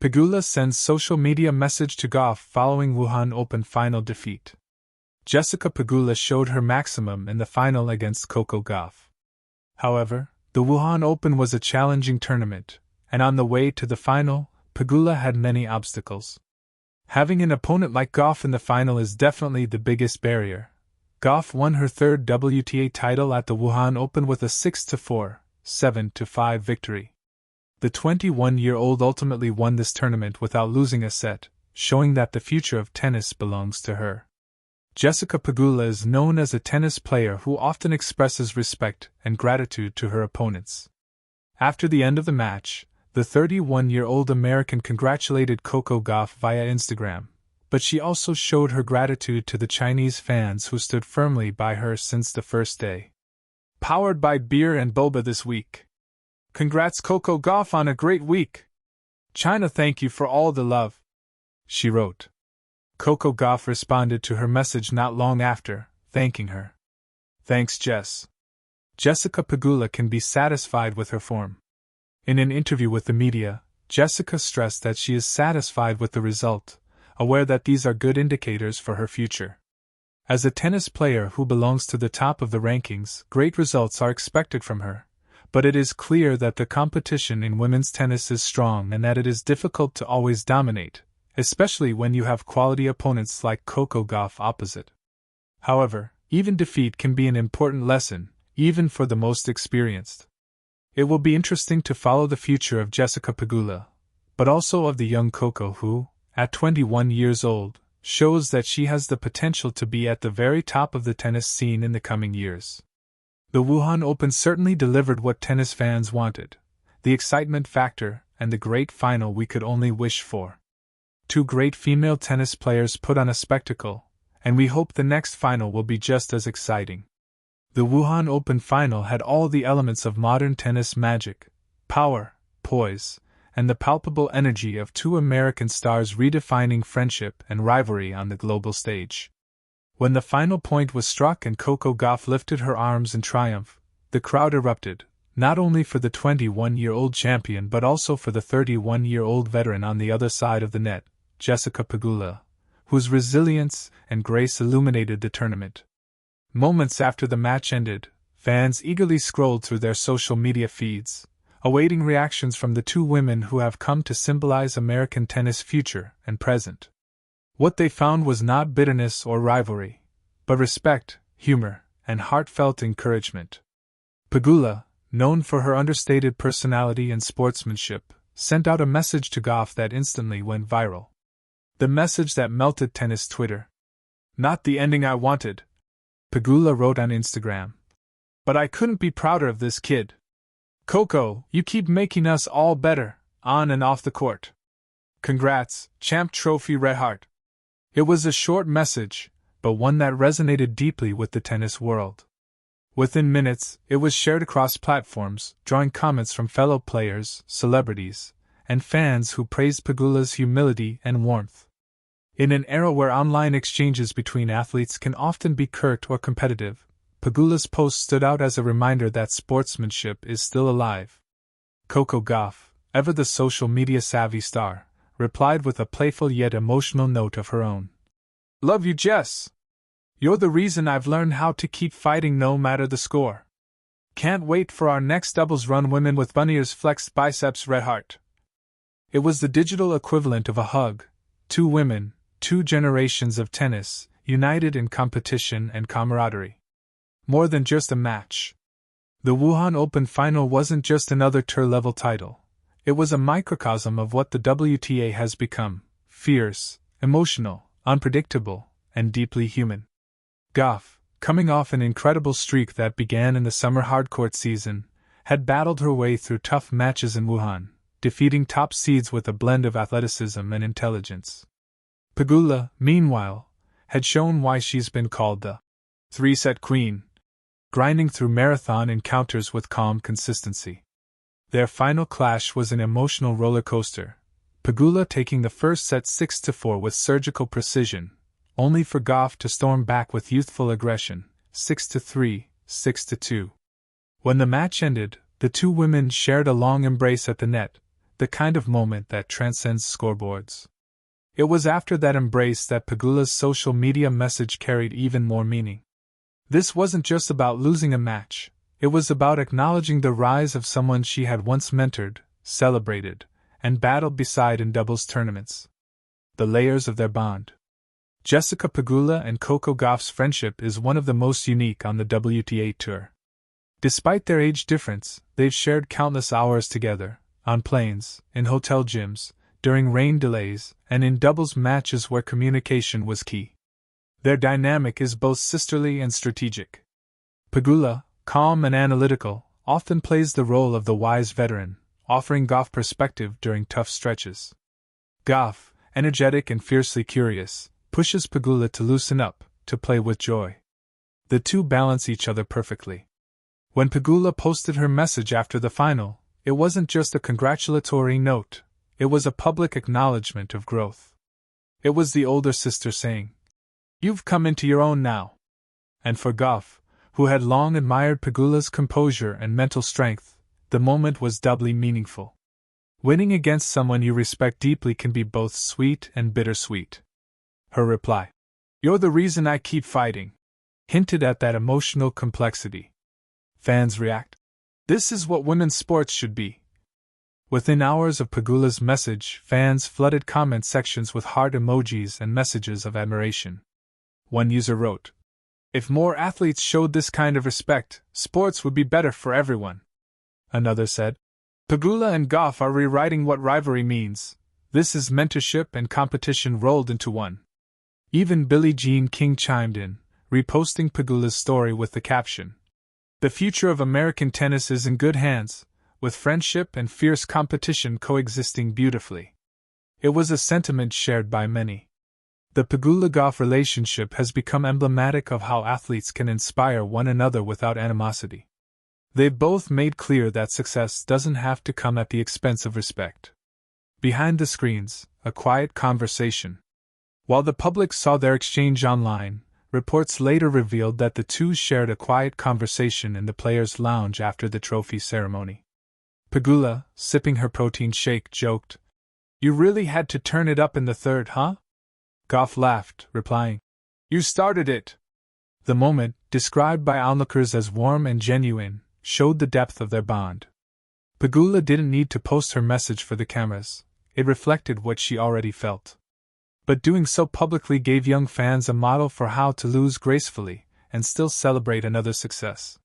Pegula sends social media message to Gauff following Wuhan Open final defeat. Jessica Pegula showed her maximum in the final against Coco Gauff. However, the Wuhan Open was a challenging tournament, and on the way to the final, Pegula had many obstacles. Having an opponent like Gauff in the final is definitely the biggest barrier. Gauff won her third WTA title at the Wuhan Open with a 6-4, 7-5 victory. The 21-year-old ultimately won this tournament without losing a set, showing that the future of tennis belongs to her. Jessica Pegula is known as a tennis player who often expresses respect and gratitude to her opponents. After the end of the match, the 31-year-old American congratulated Coco Gauff via Instagram, but she also showed her gratitude to the Chinese fans who stood firmly by her since the first day. Powered by beer and boba this week. Congrats Coco Gauff on a great week. China, thank you for all the love, she wrote. Coco Gauff responded to her message not long after, thanking her. Thanks, Jess. Jessica Pegula can be satisfied with her form. In an interview with the media, Jessica stressed that she is satisfied with the result, aware that these are good indicators for her future. As a tennis player who belongs to the top of the rankings, great results are expected from her, but it is clear that the competition in women's tennis is strong and that it is difficult to always dominate, especially when you have quality opponents like Coco Gauff opposite. However, even defeat can be an important lesson, even for the most experienced. It will be interesting to follow the future of Jessica Pegula, but also of the young Coco who, at 21 years old, shows that she has the potential to be at the very top of the tennis scene in the coming years. The Wuhan Open certainly delivered what tennis fans wanted, the excitement factor and the great final we could only wish for. Two great female tennis players put on a spectacle, and we hope the next final will be just as exciting. The Wuhan Open final had all the elements of modern tennis magic, power, poise, and the palpable energy of two American stars redefining friendship and rivalry on the global stage. When the final point was struck and Coco Gauff lifted her arms in triumph, the crowd erupted, not only for the 21-year-old champion but also for the 31-year-old veteran on the other side of the net, Jessica Pegula, whose resilience and grace illuminated the tournament. Moments after the match ended, fans eagerly scrolled through their social media feeds, awaiting reactions from the two women who have come to symbolize American tennis future and present. What they found was not bitterness or rivalry, but respect, humor, and heartfelt encouragement. Pegula, known for her understated personality and sportsmanship, sent out a message to Gauff that instantly went viral. The message that melted tennis Twitter. Not the ending I wanted, Pegula wrote on Instagram. But I couldn't be prouder of this kid. Coco, you keep making us all better, on and off the court. Congrats, Champ Trophy Red Heart. It was a short message, but one that resonated deeply with the tennis world. Within minutes, it was shared across platforms, drawing comments from fellow players, celebrities, and fans who praised Pegula's humility and warmth. In an era where online exchanges between athletes can often be curt or competitive, Pegula's post stood out as a reminder that sportsmanship is still alive. Coco Gauff, ever the social media savvy star, replied with a playful yet emotional note of her own. Love you, Jess. You're the reason I've learned how to keep fighting no matter the score. Can't wait for our next doubles run, women with bunniers flexed biceps red heart. It was the digital equivalent of a hug. Two women, two generations of tennis, united in competition and camaraderie. More than just a match. The Wuhan Open final wasn't just another tour-level title. It was a microcosm of what the WTA has become: fierce, emotional, unpredictable, and deeply human. Gauff, coming off an incredible streak that began in the summer hardcourt season, had battled her way through tough matches in Wuhan, defeating top seeds with a blend of athleticism and intelligence. Pegula, meanwhile, had shown why she's been called the three-set queen, grinding through marathon encounters with calm consistency. Their final clash was an emotional roller coaster, Pegula taking the first set 6-4 with surgical precision, only for Gauff to storm back with youthful aggression, 6-3, 6-2. When the match ended, the two women shared a long embrace at the net, the kind of moment that transcends scoreboards. It was after that embrace that Pegula's social media message carried even more meaning. This wasn't just about losing a match, it was about acknowledging the rise of someone she had once mentored, celebrated, and battled beside in doubles tournaments. The layers of their bond. Jessica Pegula and Coco Gauff's friendship is one of the most unique on the WTA Tour. Despite their age difference, they've shared countless hours together, on planes, in hotel gyms, during rain delays, and in doubles matches where communication was key. Their dynamic is both sisterly and strategic. Pegula, calm and analytical, often plays the role of the wise veteran, offering Gauff perspective during tough stretches. Gauff, energetic and fiercely curious, pushes Pegula to loosen up, to play with joy. The two balance each other perfectly. When Pegula posted her message after the final, it wasn't just a congratulatory note, it was a public acknowledgement of growth. It was the older sister saying, "You've come into your own now." And for Gauff, who had long admired Pegula's composure and mental strength, the moment was doubly meaningful. Winning against someone you respect deeply can be both sweet and bittersweet. Her reply, "You're the reason I keep fighting," hinted at that emotional complexity. Fans react. This is what women's sports should be. Within hours of Pegula's message, fans flooded comment sections with heart emojis and messages of admiration. One user wrote, "If more athletes showed this kind of respect, sports would be better for everyone." Another said, "Pegula and Gauff are rewriting what rivalry means. This is mentorship and competition rolled into one." Even Billie Jean King chimed in, reposting Pegula's story with the caption, "The future of American tennis is in good hands, with friendship and fierce competition coexisting beautifully." It was a sentiment shared by many. The Pegula-Gauff relationship has become emblematic of how athletes can inspire one another without animosity. They've both made clear that success doesn't have to come at the expense of respect. Behind the screens, a quiet conversation. While the public saw their exchange online, reports later revealed that the two shared a quiet conversation in the players' lounge after the trophy ceremony. Pegula, sipping her protein shake, joked, "You really had to turn it up in the third, huh?" Gauff laughed, replying, "You started it." The moment, described by onlookers as warm and genuine, showed the depth of their bond. Pegula didn't need to post her message for the cameras, it reflected what she already felt. But doing so publicly gave young fans a model for how to lose gracefully and still celebrate another's success.